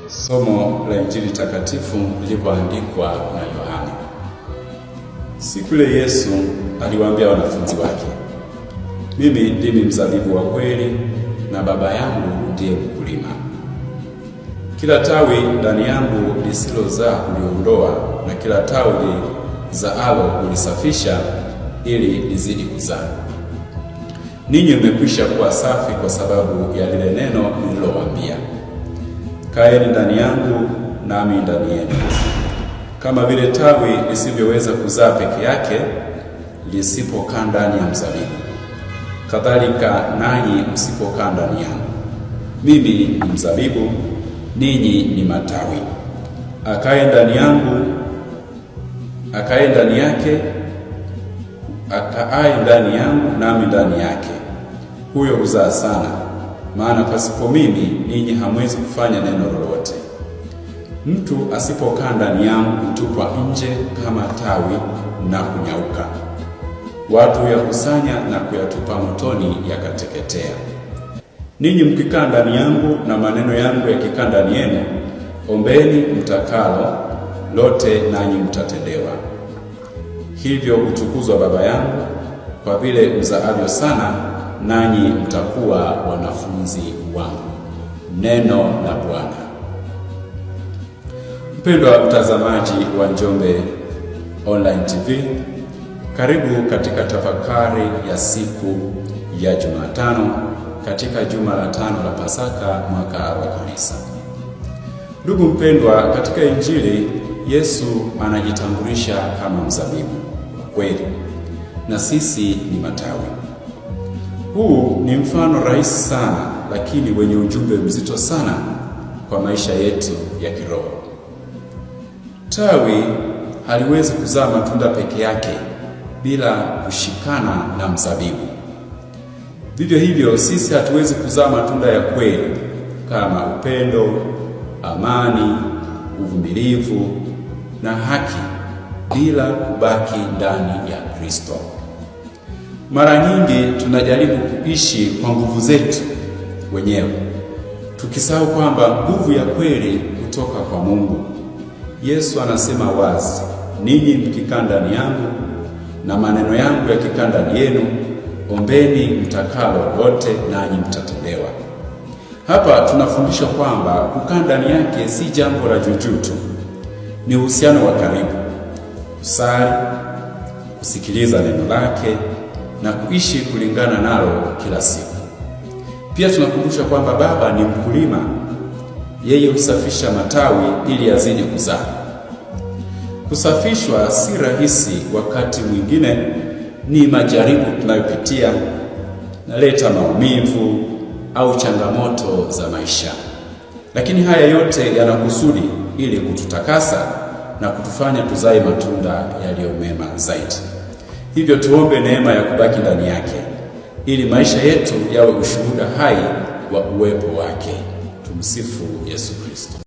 Somo la Injili takatifu lilivyoandikwa na Yohana. Siku ile Yesu aliwaambia wanafunzi wake, mimi ndimi mzabibu wa kweli na Baba yangu ndiye mkulima. Kila tawi ndani yangu lisilozaa huliondoa, na kila tawi lizaalo hulisafisha ili lizidi kuzaa. Ninyi mmekwisha kuwa safi kwa sababu ya lile neno nililowaambia. Kaeni ndani yangu nami ndani yenu. Kama vile tawi lisivyoweza kuzaa peke yake lisipokaa ndani ya mzabibu, kadhalika nanyi msipokaa ndani yangu. Mimi ni mzabibu, ninyi ni matawi. Akae ndani yangu, akae ndani yake, akaaye ndani yangu nami ndani yake, huyo huzaa sana, maana pasipo mimi ninyi hamwezi kufanya neno lolote. Mtu asipokaa ndani yangu hutupwa nje kama tawi na kunyauka. Watu huyakusanya na kuyatupa motoni yakateketea. Ninyi mkikaa ndani yangu na maneno yangu yakikaa ndani yenu, ombeni mtakalo lote nanyi mtatendewa. Hivyo utukuzwa Baba yangu, kwa vile mzaavyo sana, nanyi mtakuwa wanafunzi wangu. Neno la Bwana. Mpendwa mtazamaji wa Njombe Online TV, karibu katika tafakari ya siku ya Jumatano katika juma la 5 la Pasaka, mwaka wa Kanisa. Ndugu mpendwa, katika Injili Yesu anajitambulisha kama mzabibu wa kweli na sisi ni matawi. Huu ni mfano rahisi sana, lakini wenye ujumbe mzito sana kwa maisha yetu ya kiroho. Tawi haliwezi kuzaa matunda peke yake bila kushikana na mzabibu. Vivyo hivyo sisi hatuwezi kuzaa matunda ya kweli kama upendo, amani, uvumilivu na haki bila kubaki ndani ya Kristo. Mara nyingi tunajaribu kuishi kwa nguvu zetu wenyewe, tukisahau kwamba nguvu ya kweli kutoka kwa Mungu. Yesu anasema wazi, ninyi mkikaa ndani yangu na maneno yangu yakikaa ndani yenu, ombeni mtakalo lote nanyi mtatendewa. Hapa tunafundishwa kwamba kukaa ndani yake si jambo la juujuu tu, ni uhusiano wa karibu. Kusali, kusikiliza neno lake na kuishi kulingana nalo kila siku. Pia tunakumbusha kwamba Baba ni mkulima, yeye husafisha matawi ili yazidi kuzaa. Kusafishwa si rahisi, wakati mwingine ni majaribu tunayopitia, naleta maumivu au changamoto za maisha. Lakini haya yote yanakusudi ili kututakasa na kutufanya tuzae matunda yaliyo mema zaidi. Hivyo tuombe neema ya kubaki ndani yake ili maisha yetu yawe ushuhuda hai wa uwepo wake. Tumsifu Yesu Kristo.